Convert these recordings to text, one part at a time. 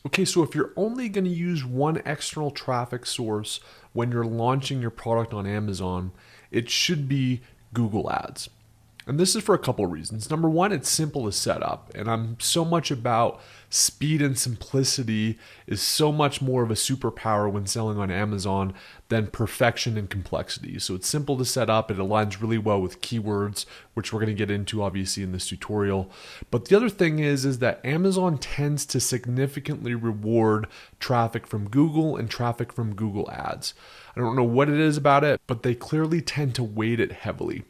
Okay, so if you're only going to use one external traffic source when you're launching your product on Amazon, it should be Google Ads. And this is for a couple of reasons. Number one, it's simple to set up. And I'm so much about speed and simplicity is so much more of a superpower when selling on Amazon than perfection and complexity. So it's simple to set up. It aligns really well with keywords, which we're going to get into obviously in this tutorial. But the other thing is that Amazon tends to significantly reward traffic from Google and traffic from Google Ads. I don't know what it is about it, but they clearly tend to weight it heavily.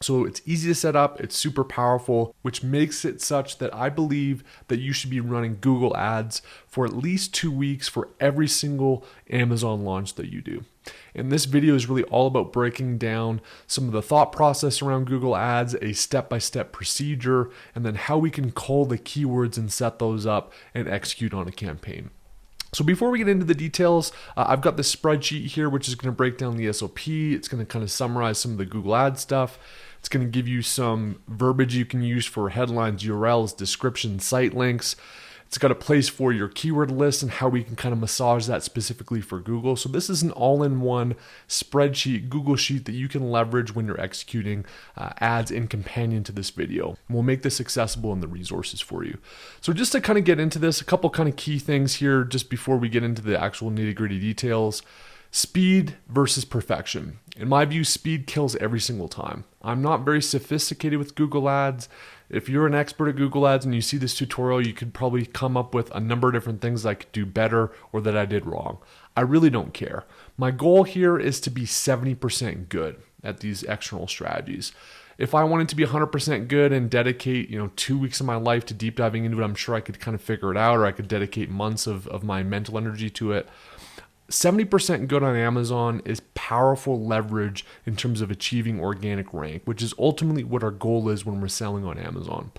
So it's easy to set up, it's super powerful, which makes it such that I believe that you should be running Google Ads for at least 2 weeks for every single Amazon launch that you do. And this video is really all about breaking down some of the thought process around Google Ads, a step-by-step procedure, and then how we can call the keywords and set those up and execute on a campaign. So before we get into the details, I've got this spreadsheet here, which is going to break down the SOP. It's going to kind of summarize some of the Google Ads stuff. It's going to give you some verbiage you can use for headlines, URLs, descriptions, site links. It's got a place for your keyword list and how we can kind of massage that specifically for Google. So this is an all-in-one spreadsheet, Google Sheet that you can leverage when you're executing ads in companion to this video. And we'll make this accessible in the resources for you. So just to kind of get into this, a couple kind of key things here just before we get into the actual nitty-gritty details. Speed versus perfection. In my view, speed kills every single time. I'm not very sophisticated with Google Ads. If you're an expert at Google Ads and you see this tutorial, you could probably come up with a number of different things I could do better or that I did wrong. I really don't care. My goal here is to be 70% good at these external strategies. If I wanted to be 100% good and dedicate, 2 weeks of my life to deep diving into it, I'm sure I could kind of figure it out, or I could dedicate months of my mental energy to it. 70% good on Amazon is powerful leverage in terms of achieving organic rank, which is ultimately what our goal is when we're selling on Amazon.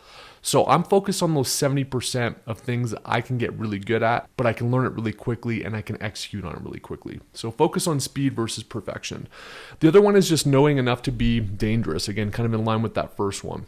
So I'm focused on those 70% of things that I can get really good at, but I can learn it really quickly and I can execute on it really quickly. So focus on speed versus perfection. The other one is just knowing enough to be dangerous. Again, kind of in line with that first one.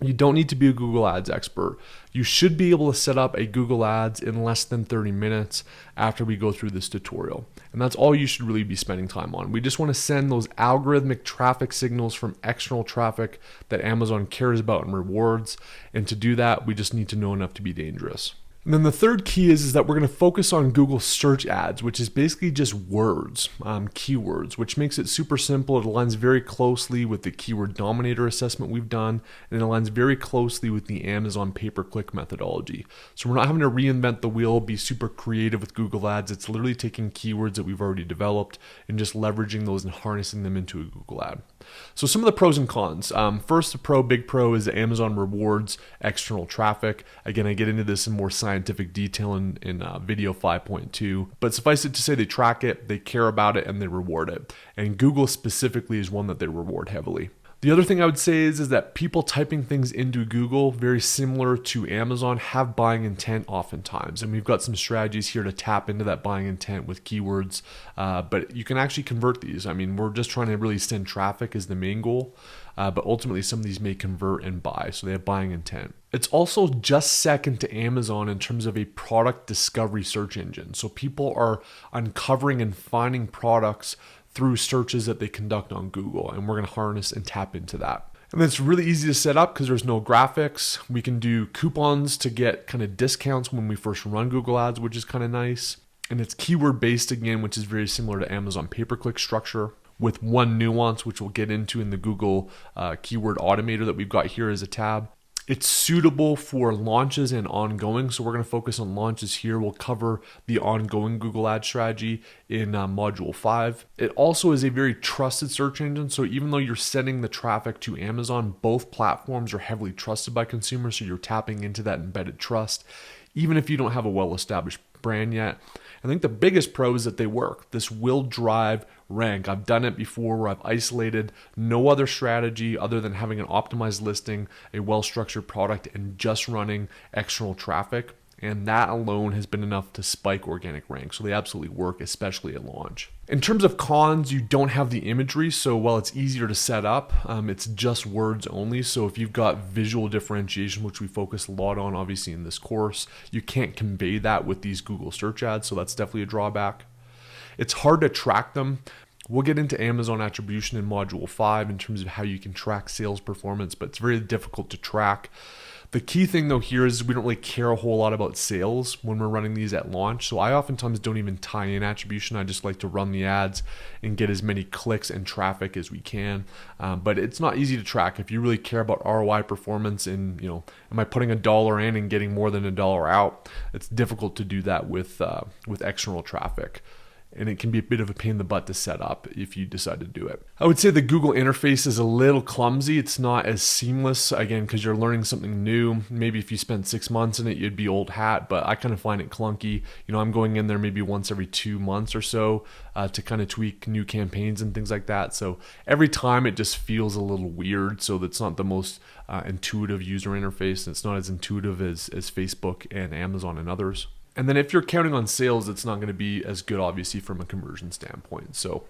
You don't need to be a Google Ads expert. You should be able to set up a Google Ads in less than 30 minutes after we go through this tutorial. And that's all you should really be spending time on. We just want to send those algorithmic traffic signals from external traffic that Amazon cares about and rewards. And to do that, we just need to know enough to be dangerous. And then the third key is that we're going to focus on Google search ads, which is basically just words, keywords, which makes it super simple. It aligns very closely with the keyword dominator assessment we've done, and it aligns very closely with the Amazon pay-per-click methodology. So we're not having to reinvent the wheel, be super creative with Google Ads. It's literally taking keywords that we've already developed and just leveraging those and harnessing them into a Google ad. So some of the pros and cons. First, the big pro is that Amazon rewards external traffic. Again, I get into this in more scientific detail in video 5.2, but suffice it to say they track it, they care about it, and they reward it. And Google specifically is one that they reward heavily. The other thing I would say is that people typing things into Google, very similar to Amazon, have buying intent oftentimes. And we've got some strategies here to tap into that buying intent with keywords, but you can actually convert these. I mean, we're just trying to really send traffic is the main goal, but ultimately some of these may convert and buy, so they have buying intent. It's also just second to Amazon in terms of a product discovery search engine. So people are uncovering and finding products through searches that they conduct on Google, and we're going to harness and tap into that. And it's really easy to set up because there's no graphics. We can do coupons to get kind of discounts when we first run Google Ads, which is kind of nice. And it's keyword based again, which is very similar to Amazon pay-per-click structure, with one nuance, which we'll get into in the Google keyword automator that we've got here as a tab. It's suitable for launches and ongoing, so we're going to focus on launches here. We'll cover the ongoing Google Ad strategy in Module 5. It also is a very trusted search engine, so even though you're sending the traffic to Amazon, both platforms are heavily trusted by consumers, so you're tapping into that embedded trust, even if you don't have a well-established brand yet. I think the biggest pro is that they work. This will drive rank. I've done it before where I've isolated no other strategy other than having an optimized listing, a well-structured product, and just running external traffic. and that alone has been enough to spike organic rank. So they absolutely work, especially at launch. In terms of cons, you don't have the imagery. So while it's easier to set up, it's just words only. So if you've got visual differentiation, which we focus a lot on obviously in this course, you can't convey that with these Google search ads. So that's definitely a drawback. It's hard to track them. We'll get into Amazon attribution in module 5 in terms of how you can track sales performance, but it's very difficult to track. The key thing though here is we don't really care a whole lot about sales when we're running these at launch. So I oftentimes don't even tie in attribution. I just like to run the ads and get as many clicks and traffic as we can. But it's not easy to track. If you really care about ROI performance and, am I putting $1 in and getting more than $1 out? It's difficult to do that with external traffic. And it can be a bit of a pain in the butt to set up if you decide to do it. I would say the Google interface is a little clumsy. It's not as seamless, again, because you're learning something new. Maybe if you spent 6 months in it, you'd be old hat, but I kind of find it clunky. I'm going in there maybe once every 2 months or so to kind of tweak new campaigns and things like that. So every time it just feels a little weird. So that's not the most intuitive user interface. It's not as intuitive as Facebook and Amazon and others. And then if you're counting on sales, it's not going to be as good, obviously, from a conversion standpoint. So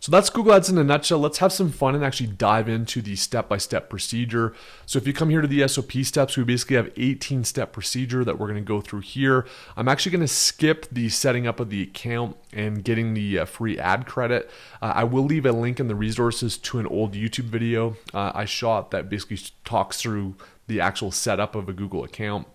that's Google Ads in a nutshell. Let's have some fun and actually dive into the step-by-step procedure. So if you come here to the SOP steps, we basically have 18-step procedure that we're going to go through here. I'm actually going to skip the setting up of the account and getting the free ad credit. I will leave a link in the resources to an old YouTube video I shot that basically talks through the actual setup of a Google account.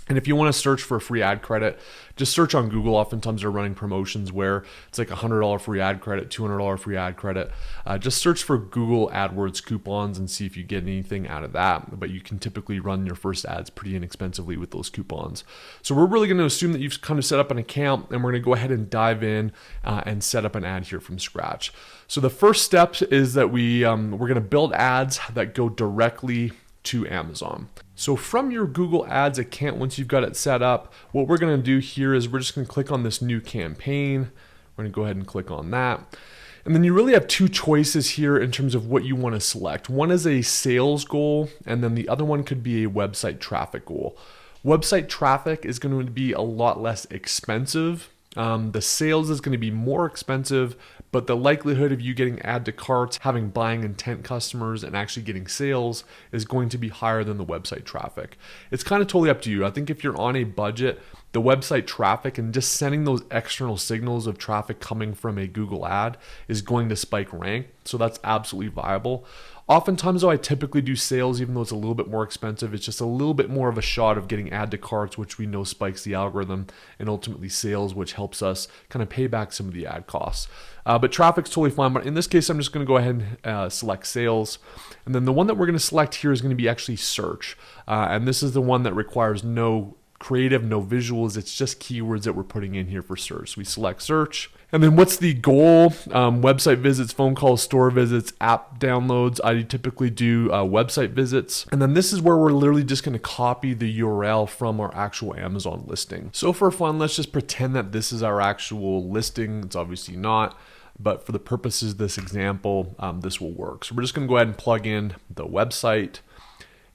And if you want to search for a free ad credit, just search on Google. Oftentimes they're running promotions where it's like $100 free ad credit, $200 free ad credit. Just search for Google AdWords coupons and see if you get anything out of that. But you can typically run your first ads pretty inexpensively with those coupons. So we're really going to assume that you've kind of set up an account, and we're going to go ahead and dive in and set up an ad here from scratch. So the first step is that we're going to build ads that go directly to Amazon. So from your Google Ads account, once you've got it set up, what we're going to do here is we're just going to click on this new campaign. We're going to go ahead and click on that. And then you really have two choices here in terms of what you want to select. One is a sales goal, and then the other one could be a website traffic goal. Website traffic is going to be a lot less expensive. The sales is going to be more expensive, but the likelihood of you getting add to carts, having buying intent customers, and actually getting sales is going to be higher than the website traffic. It's kind of totally up to you. I think if you're on a budget, the website traffic and just sending those external signals of traffic coming from a Google ad is going to spike rank. So that's absolutely viable. Oftentimes though, I typically do sales, even though it's a little bit more expensive. It's just a little bit more of a shot of getting add to carts, which we know spikes the algorithm, and ultimately sales, which helps us kind of pay back some of the ad costs. But traffic's totally fine. But in this case, I'm just going to go ahead and select sales. And then the one that we're going to select here is going to be actually search. And this is the one that requires no creative, no visuals. It's just keywords that we're putting in here for search. So we select search. And then what's the goal? Website visits, phone calls, store visits, app downloads. I typically do website visits. And then this is where we're literally just going to copy the URL from our actual Amazon listing. So for fun, let's just pretend that this is our actual listing. It's obviously not, but for the purposes of this example, this will work. So we're just going to go ahead and plug in the website,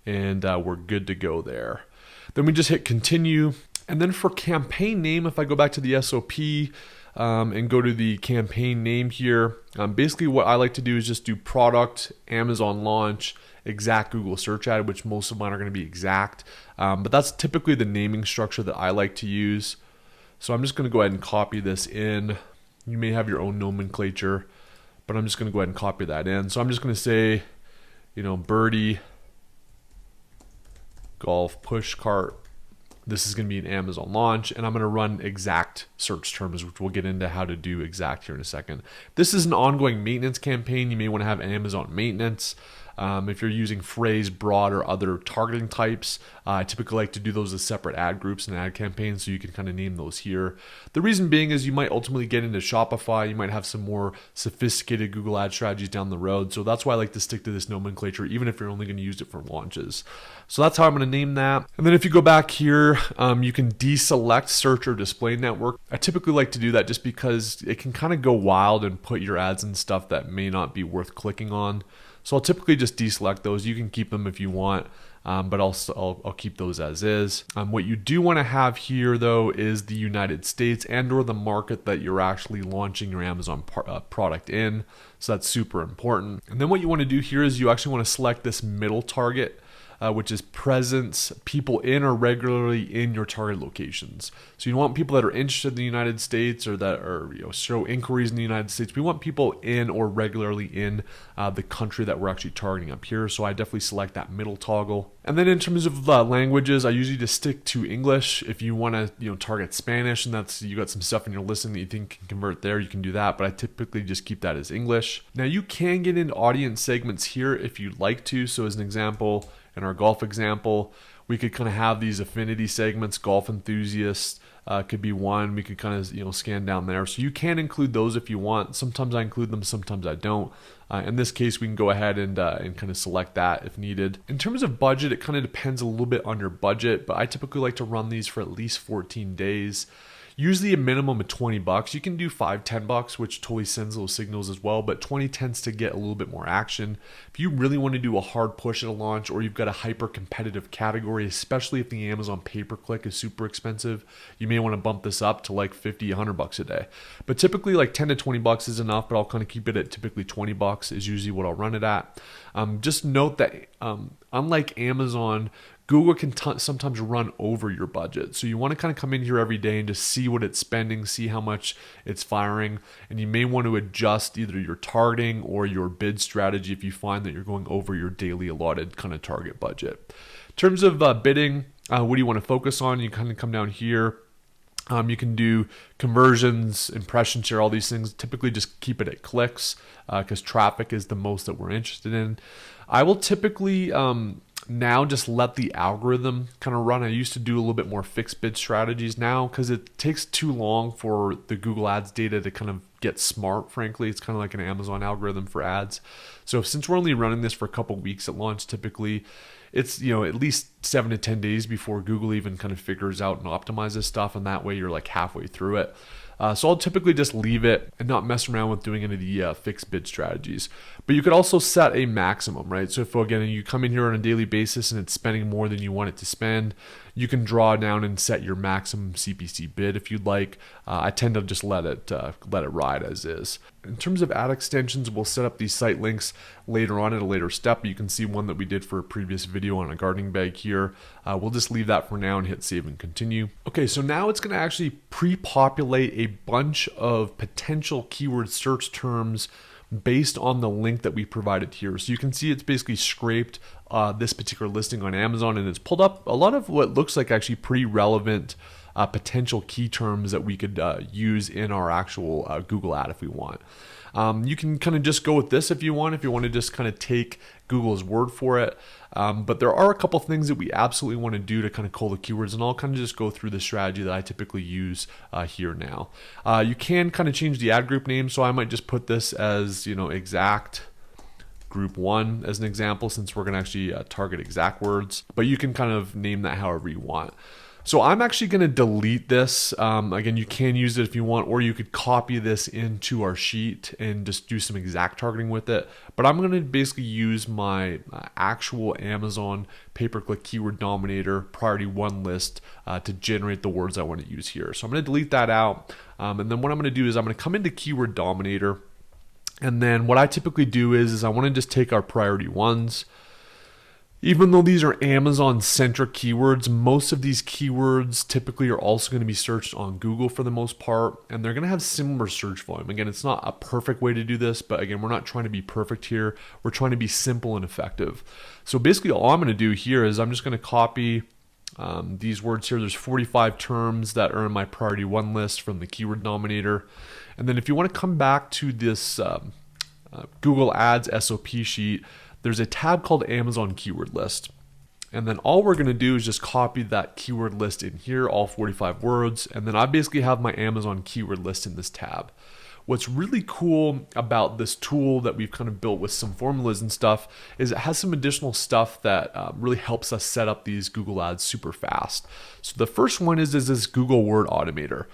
and we're good to go there. Then we just hit continue. And then for campaign name, if I go back to the SOP and go to the campaign name here, basically what I like to do is just do product, Amazon launch, exact Google search ad, which most of mine are going to be exact. But that's typically the naming structure that I like to use. So I'm just going to go ahead and copy this in. You may have your own nomenclature, but I'm just going to go ahead and copy that in. So I'm just going to say, birdie, golf, push cart. This is going to be an Amazon launch, and I'm going to run exact search terms, which we'll get into how to do exact here in a second. This is an ongoing maintenance campaign. You may want to have Amazon maintenance. If you're using phrase, broad, or other targeting types, I typically like to do those as separate ad groups and ad campaigns, so you can kind of name those here. The reason being is you might ultimately get into Shopify. You might have some more sophisticated Google ad strategies down the road. So that's why I like to stick to this nomenclature, even if you're only going to use it for launches. So that's how I'm going to name that. And then if you go back here, you can deselect search or display network. I typically like to do that just because it can kind of go wild and put your ads in stuff that may not be worth clicking on. So I'll typically just deselect those. You can keep them if you want. but I'll keep those as is. What you do want to have here though is the United States and or the market that you're actually launching your Amazon product in. So that's super important. And then what you want to do here is you actually want to select this middle target, which is presence, people in or regularly in your target locations. So you want people that are interested in the United States or that are show inquiries in the United States. We want people in or regularly in the country that we're actually targeting up here. So I definitely select that middle toggle. And then in terms of languages, I usually just stick to English. If you want to target Spanish and that's you got some stuff in your listing that you think can convert there, you can do that. But I typically just keep that as English. Now you can get into audience segments here if you'd like to. So as an example, in our golf example, we could kind of have these affinity segments. Golf enthusiasts could be one. We could kind of scan down there. So you can include those if you want. Sometimes I include them, sometimes I don't. In this case, we can go ahead and kind of select that if needed. In terms of budget, it kind of depends a little bit on your budget, but I typically like to run these for at least 14 days. Usually a minimum of $20. You can do $5-10, which totally sends those signals as well, but 20 tends to get a little bit more action. If you really want to do a hard push at a launch, or you've got a hyper competitive category, especially if the Amazon pay-per-click is super expensive, you may want to bump this up to like $50-100 a day. But typically like 10 to 20 bucks is enough, but I'll kind of keep it at typically 20 bucks is usually what I'll run it at. Just note that unlike Amazon, Google can sometimes run over your budget. So you want to kind of come in here every day and just see what it's spending, see how much it's firing. And you may want to adjust either your targeting or your bid strategy if you find that you're going over your daily allotted kind of target budget. In terms of bidding, what do you want to focus on? You kind of come down here. You can do conversions, impression share, all these things. Typically just keep it at clicks because traffic is the most that we're interested in. I will typically now just let the algorithm kind of run. I used to do a little bit more fixed bid strategies now because it takes too long for the Google Ads data to kind of get smart, frankly. It's kind of like an Amazon algorithm for ads. So since we're only running this for a couple weeks at launch, typically it's at least 7 to 10 days before Google even kind of figures out and optimizes stuff, and that way you're like halfway through it. So I'll typically just leave it and not mess around with doing any of the fixed bid strategies. But you could also set a maximum, right? So if again you come in here on a daily basis and it's spending more than you want it to spend, you can draw down and set your maximum CPC bid if you'd like. I tend to just let it ride as is. In terms of ad extensions, we'll set up these site links later on at a later step. You can see one that we did for a previous video on a gardening bag here. We'll just leave that for now and hit save and continue. Okay, so now it's going to actually pre-populate a bunch of potential keyword search terms based on the link that we provided here. So you can see it's basically scraped this particular listing on Amazon, and it's pulled up a lot of what looks like actually pretty relevant potential key terms that we could use in our actual Google ad if we want. You can kind of just go with this if you want to just kind of take Google's word for it. But there are a couple things that we absolutely want to do to kind of cull the keywords, and I'll kind of just go through the strategy that I typically use here now. You can kind of change the ad group name, so I might just put this as exact group 1 as an example, since we're going to actually target exact words, but you can kind of name that however you want. So I'm actually going to delete this. Again, you can use it if you want, or you could copy this into our sheet and just do some exact targeting with it. But I'm going to basically use my actual Amazon pay-per-click keyword dominator priority 1 list to generate the words I want to use here. So I'm going to delete that out. And then what I'm going to do is I'm going to come into keyword dominator. And then what I typically do is I want to just take our priority 1s. Even though these are Amazon-centric keywords, most of these keywords typically are also going to be searched on Google for the most part, and they're going to have similar search volume. Again, it's not a perfect way to do this, but again, we're not trying to be perfect here. We're trying to be simple and effective. So basically all I'm going to do here is I'm just going to copy these words here. There's 45 terms that are in my priority 1 list from the keyword dominator. And then if you want to come back to this Google Ads SOP sheet, there's a tab called Amazon Keyword List. And then all we're going to do is just copy that keyword list in here, all 45 words. And then I basically have my Amazon keyword list in this tab. What's really cool about this tool that we've kind of built with some formulas and stuff is it has some additional stuff that really helps us set up these Google Ads super fast. So the first one is this Google Word Automator.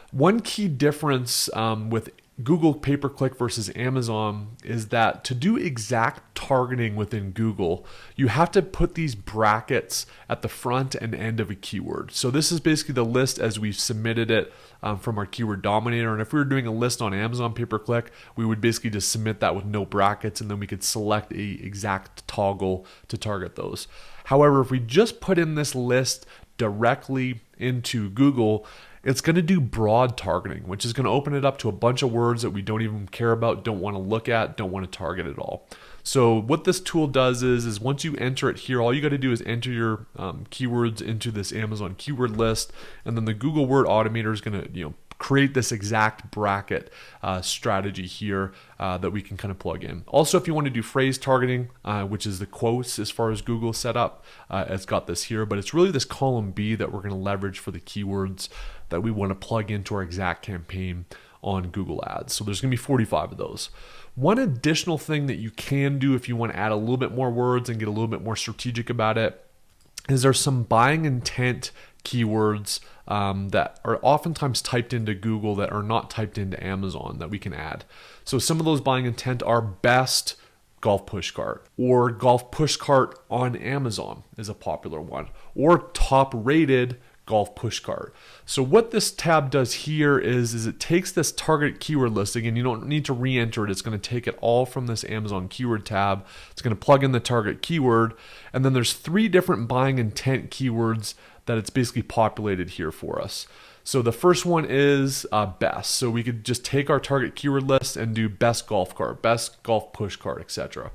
One key difference with Google pay-per-click versus Amazon is that to do exact targeting within Google, you have to put these brackets at the front and end of a keyword. So this is basically the list as we've submitted it from our keyword dominator. And if we were doing a list on Amazon pay-per-click, we would basically just submit that with no brackets, and then we could select a exact toggle to target those. However, if we just put in this list directly into Google, it's going to do broad targeting, which is going to open it up to a bunch of words that we don't even care about, don't want to look at, don't want to target at all. So what this tool does is once you enter it here, all you got to do is enter your keywords into this Amazon keyword list, and then the Google Word Automator is going to create this exact bracket strategy here that we can kind of plug in. Also, if you want to do phrase targeting, which is the quotes as far as Google set up, it's got this here, but it's really this column B that we're going to leverage for the keywords that we want to plug into our exact campaign on Google Ads. So there's going to be 45 of those. One additional thing that you can do if you want to add a little bit more words and get a little bit more strategic about it is there's some buying intent keywords that are oftentimes typed into Google that are not typed into Amazon that we can add. So some of those buying intent are best golf push cart, or golf push cart on Amazon is a popular one, or top rated golf push cart. So what this tab does here is it takes this target keyword listing, and you don't need to re-enter it. It's going to take it all from this Amazon keyword tab. It's going to plug in the target keyword, and then there's 3 different buying intent keywords that it's basically populated here for us. So the first one is best. So we could just take our target keyword list and do best golf cart, best golf push cart, etc.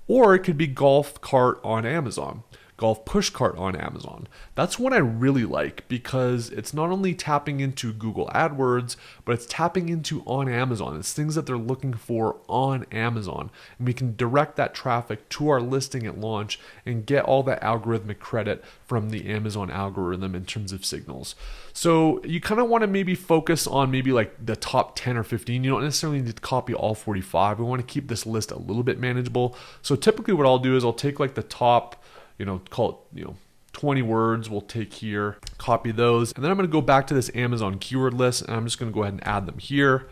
Or it could be golf cart on Amazon, golf push cart on Amazon. That's one I really like because it's not only tapping into Google AdWords, but it's tapping into on Amazon. It's things that they're looking for on Amazon. And we can direct that traffic to our listing at launch and get all that algorithmic credit from the Amazon algorithm in terms of signals. So you kind of want to maybe focus on maybe like the top 10 or 15. You don't necessarily need to copy all 45. We want to keep this list a little bit manageable. So typically what I'll do is I'll take like the top, call it, 20 words we'll take here, copy those. And then I'm going to go back to this Amazon keyword list, and I'm just going to go ahead and add them here.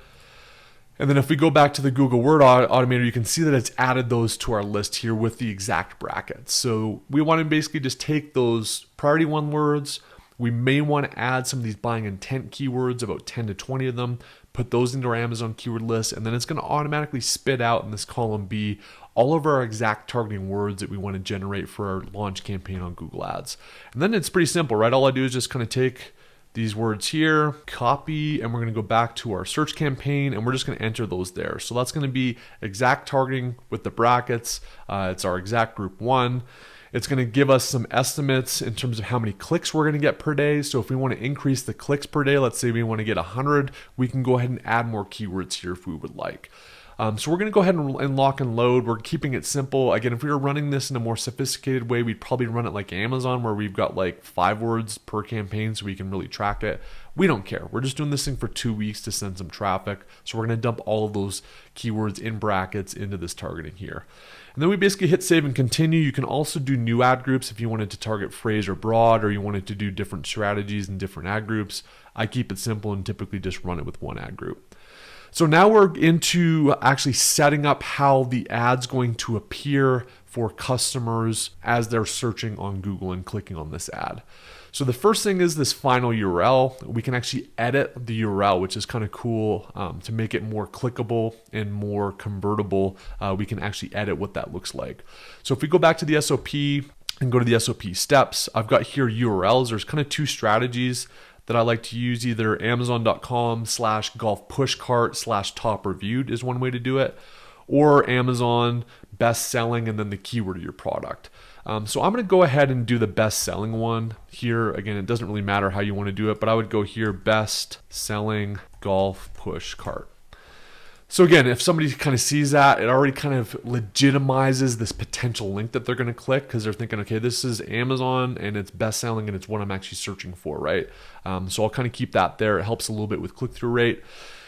And then if we go back to the Google Word Automator, you can see that it's added those to our list here with the exact brackets. So we want to basically just take those priority 1 words. We may want to add some of these buying intent keywords, about 10 to 20 of them, put those into our Amazon keyword list, and then it's going to automatically spit out in this column B all of our exact targeting words that we want to generate for our launch campaign on Google Ads. And then it's pretty simple, right? All I do is just kind of take these words here, copy, and we're going to go back to our search campaign, and we're just going to enter those there. So that's going to be exact targeting with the brackets. It's our exact group 1. It's going to give us some estimates in terms of how many clicks we're going to get per day. So if we want to increase the clicks per day, let's say we want to get 100, we can go ahead and add more keywords here if we would like. So we're going to go ahead and lock and load. We're keeping it simple. Again, if we were running this in a more sophisticated way, we'd probably run it like Amazon, where we've got like 5 words per campaign so we can really track it. We don't care. We're just doing this thing for 2 weeks to send some traffic. So we're going to dump all of those keywords in brackets into this targeting here. And then we basically hit save and continue. You can also do new ad groups if you wanted to target phrase or broad, or you wanted to do different strategies and different ad groups. I keep it simple and typically just run it with 1 ad group. So now we're into actually setting up how the ad's going to appear for customers as they're searching on Google and clicking on this ad. So the first thing is this final URL. We can actually edit the URL, which is kind of cool to make it more clickable and more convertible. We can actually edit what that looks like. So if we go back to the SOP and go to the SOP steps, I've got here URLs. There's kind of 2 strategies that I like to use. Either amazon.com/golf-push-cart/top reviewed is one way to do it, or Amazon best selling and then the keyword of your product. So I'm going to go ahead and do the best selling one here. Again, it doesn't really matter how you want to do it, but I would go here, best selling golf push cart. So again, if somebody kind of sees that, it already kind of legitimizes this potential link that they're going to click, because they're thinking, okay, this is Amazon and it's best selling and it's what I'm actually searching for, right? So I'll kind of keep that there. It helps a little bit with click-through rate.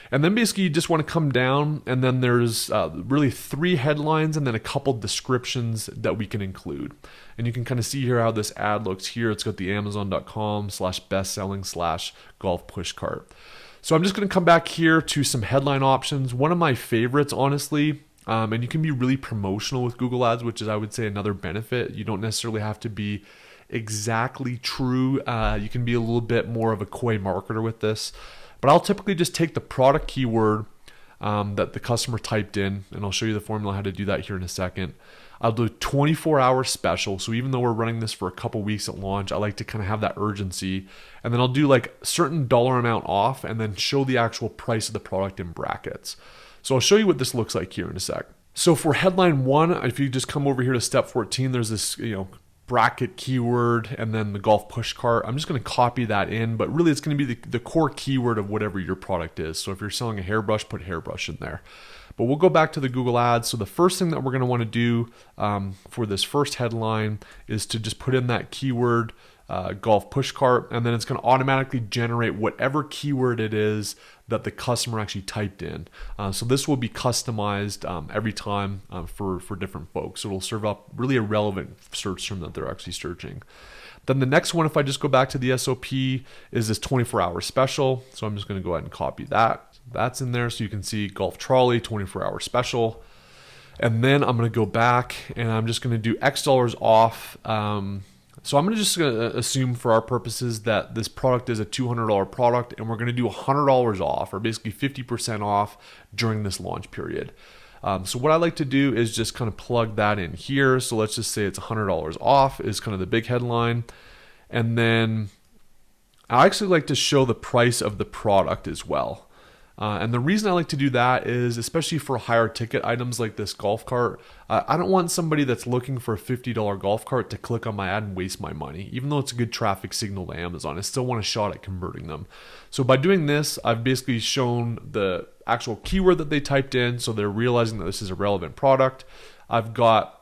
And then basically you just want to come down, and then there's really 3 headlines and then a couple descriptions that we can include. And you can kind of see here how this ad looks here. It's got the amazon.com/bestselling/golf push cart. So I'm just going to come back here to some headline options. One of my favorites, honestly, and you can be really promotional with Google Ads, which is, I would say, another benefit. You don't necessarily have to be exactly true. You can be a little bit more of a coy marketer with this. But I'll typically just take the product keyword that the customer typed in, and I'll show you the formula how to do that here in a second. I'll do a 24-hour special. So even though we're running this for a couple weeks at launch, I like to kind of have that urgency. And then I'll do like a certain dollar amount off and then show the actual price of the product in brackets. So I'll show you what this looks like here in a sec. So for headline 1, if you just come over here to step 14, there's this, bracket keyword and then the golf push cart. I'm just going to copy that in, but really it's going to be the core keyword of whatever your product is. So if you're selling a hairbrush, put hairbrush in there. But we'll go back to the Google Ads. So the first thing that we're going to want to do for this first headline is to just put in that keyword golf push cart, and then it's going to automatically generate whatever keyword it is that the customer actually typed in. So this will be customized every time for different folks. So it'll serve up really a relevant search term that they're actually searching. Then the next one, if I just go back to the SOP, is this 24-hour special. So I'm just going to go ahead and copy that. That's in there, so you can see golf trolley 24-hour special. And then I'm going to go back and I'm just going to do X dollars off. So I'm going to assume for our purposes that this product is a $200 product, and we're going to do $100 off, or basically 50% off during this launch period. So what I like to do is just kind of plug that in here. So let's just say it's $100 off is kind of the big headline. And then I actually like to show the price of the product as well. And the reason I like to do that is, especially for higher ticket items like this golf cart, I don't want somebody that's looking for a $50 golf cart to click on my ad and waste my money. Even though it's a good traffic signal to Amazon, I still want a shot at converting them. So by doing this, I've basically shown the actual keyword that they typed in, so they're realizing that this is a relevant product. I've got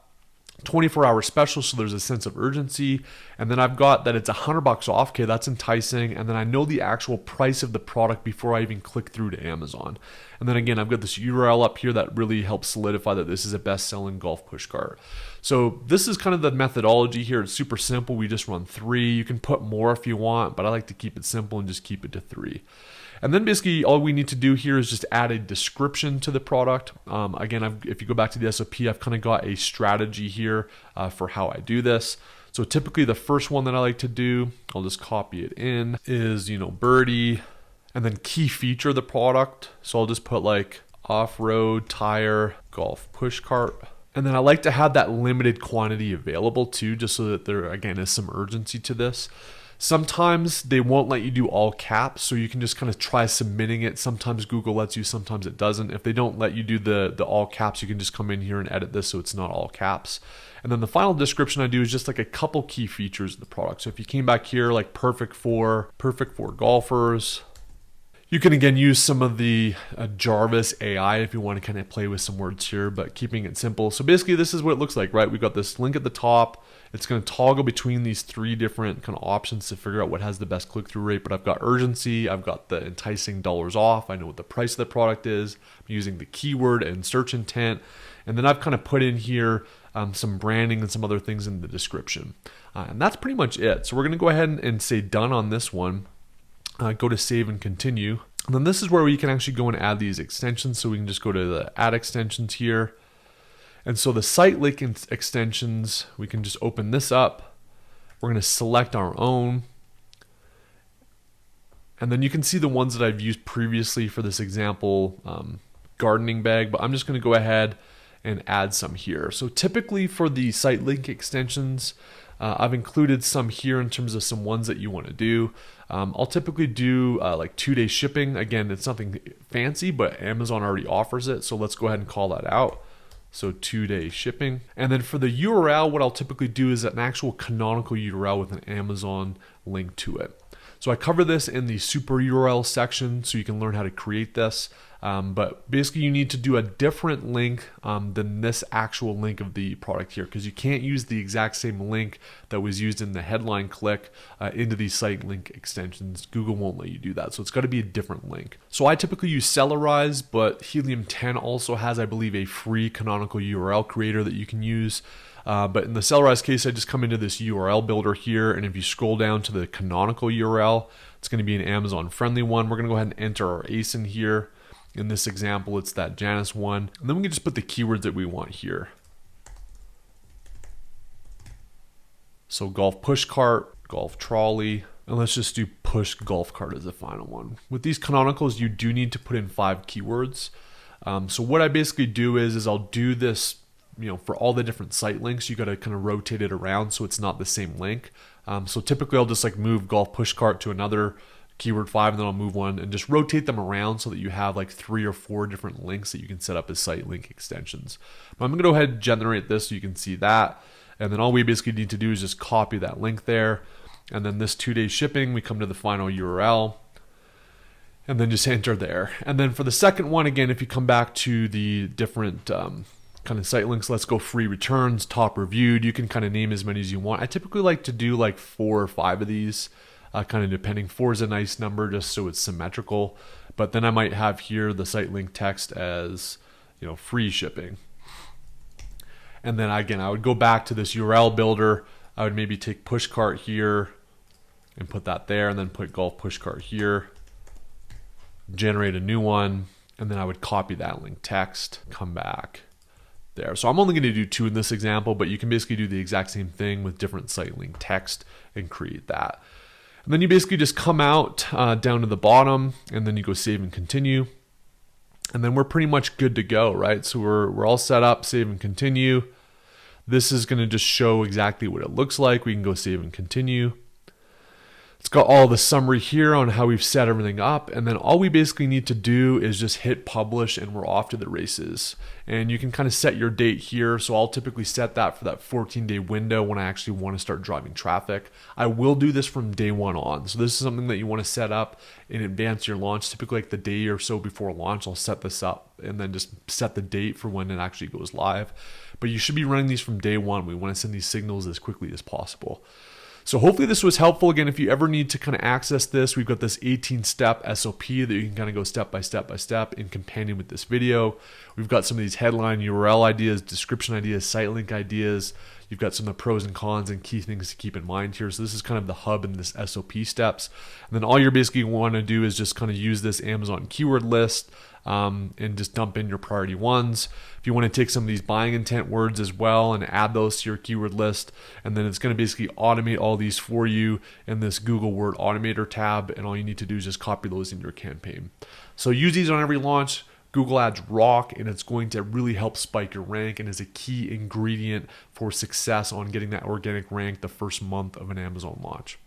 24-hour special, so there's a sense of urgency, and then I've got that it's $100 off. Okay, that's enticing, and then I know the actual price of the product before I even click through to Amazon. And then again, I've got this URL up here that really helps solidify that this is a best-selling golf push cart. So this is kind of the methodology here. It's super simple. We just run 3. You can put more if you want, but I like to keep it simple and just keep it to 3. And then basically all we need to do here is just add a description to the product. Again, if you go back to the SOP, I've kind of got a strategy here for how I do this. So typically the first one that I like to do, I'll just copy it in, is, birdie, and then key feature of the product. So I'll just put like off-road tire golf push cart. And then I like to have that limited quantity available too, just so that there, again, is some urgency to this. Sometimes they won't let you do all caps, so you can just kind of try submitting it. Sometimes Google lets you, sometimes it doesn't. If they don't let you do the all caps, you can just come in here and edit this so it's not all caps. And then the final description I do is just like a couple key features of the product. So if you came back here, like perfect for golfers. You can again use some of the Jarvis AI if you want to kind of play with some words here, but keeping it simple. So basically this is what it looks like, right? We've got this link at the top. It's going to toggle between these 3 different kind of options to figure out what has the best click-through rate. But I've got urgency, I've got the enticing dollars off, I know what the price of the product is, I'm using the keyword and search intent, and then I've kind of put in here some branding and some other things in the description. And that's pretty much it. So we're going to go ahead and say done on this one. Go to save and continue. And then this is where we can actually go and add these extensions. So we can just go to the add extensions here. And so the site link extensions, we can just open this up. We're going to select our own. And then you can see the ones that I've used previously for this example gardening bag, but I'm just going to go ahead and add some here. So typically for the site link extensions, I've included some here in terms of some ones that you want to do. I'll typically do like 2-day shipping. Again, it's nothing fancy, but Amazon already offers it. So let's go ahead and call that out. So 2-day shipping. And then for the URL, what I'll typically do is an actual canonical URL with an Amazon link to it. So I cover this in the super URL section so you can learn how to create this. But basically you need to do a different link than this actual link of the product here, because you can't use the exact same link that was used in the headline click into these site link extensions. Google won't let you do that. So it's got to be a different link. So I typically use Cellarize, but Helium 10 also has, I believe, a free canonical URL creator that you can use. But in the Sellerize case, I just come into this URL builder here, and if you scroll down to the canonical URL, it's going to be an Amazon friendly one. We're going to go ahead and enter our ASIN here. In this example, it's that Janice one, and then we can just put the keywords that we want here. So golf push cart, golf trolley, and let's just do push golf cart as the final one. With these canonicals, you do need to put in 5 keywords. So what I basically do is I'll do this, for all the different site links, you got to kind of rotate it around so it's not the same link. So typically I'll just like move golf push cart to another keyword 5, and then I'll move one and just rotate them around so that you have like 3 or 4 different links that you can set up as site link extensions. But I'm going to go ahead and generate this so you can see that. And then all we basically need to do is just copy that link there. And then this 2-day shipping, we come to the final URL and then just enter there. And then for the second one, again, if you come back to the different kind of site links, let's go free returns, top reviewed. You can kind of name as many as you want. I typically like to do like 4 or 5 of these, kind of depending. 4 is a nice number just so it's symmetrical. But then I might have here the site link text as, free shipping. And then again, I would go back to this URL builder. I would maybe take push cart here and put that there, and then put golf push cart here, generate a new one, and then I would copy that link text, come back there. So I'm only going to do 2 in this example, but you can basically do the exact same thing with different site link text and create that. And then you basically just come out down to the bottom, and then you go save and continue. And then we're pretty much good to go, right? So we're all set up, save and continue. This is going to just show exactly what it looks like. We can go save and continue. It's got all the summary here on how we've set everything up, and then all we basically need to do is just hit publish and we're off to the races. And you can kind of set your date here. So I'll typically set that for that 14-day window when I actually want to start driving traffic. I will do this from day 1 on. So this is something that you want to set up in advance of your launch. Typically like the day or so before launch, I'll set this up and then just set the date for when it actually goes live. But you should be running these from day 1. We want to send these signals as quickly as possible. So hopefully this was helpful. Again, if you ever need to kind of access this, we've got this 18-step SOP that you can kind of go step by step by step in companion with this video. We've got some of these headline URL ideas, description ideas, site link ideas. You've got some of the pros and cons and key things to keep in mind here. So this is kind of the hub in this SOP steps. And then all you're basically want to do is just kind of use this Amazon keyword list and just dump in your priority ones. If you want to take some of these buying intent words as well and add those to your keyword list, and then it's going to basically automate all these for you in this Google Word Automator tab, and all you need to do is just copy those into your campaign. So use these on every launch. Google Ads rock, and it's going to really help spike your rank and is a key ingredient for success on getting that organic rank the first month of an Amazon launch.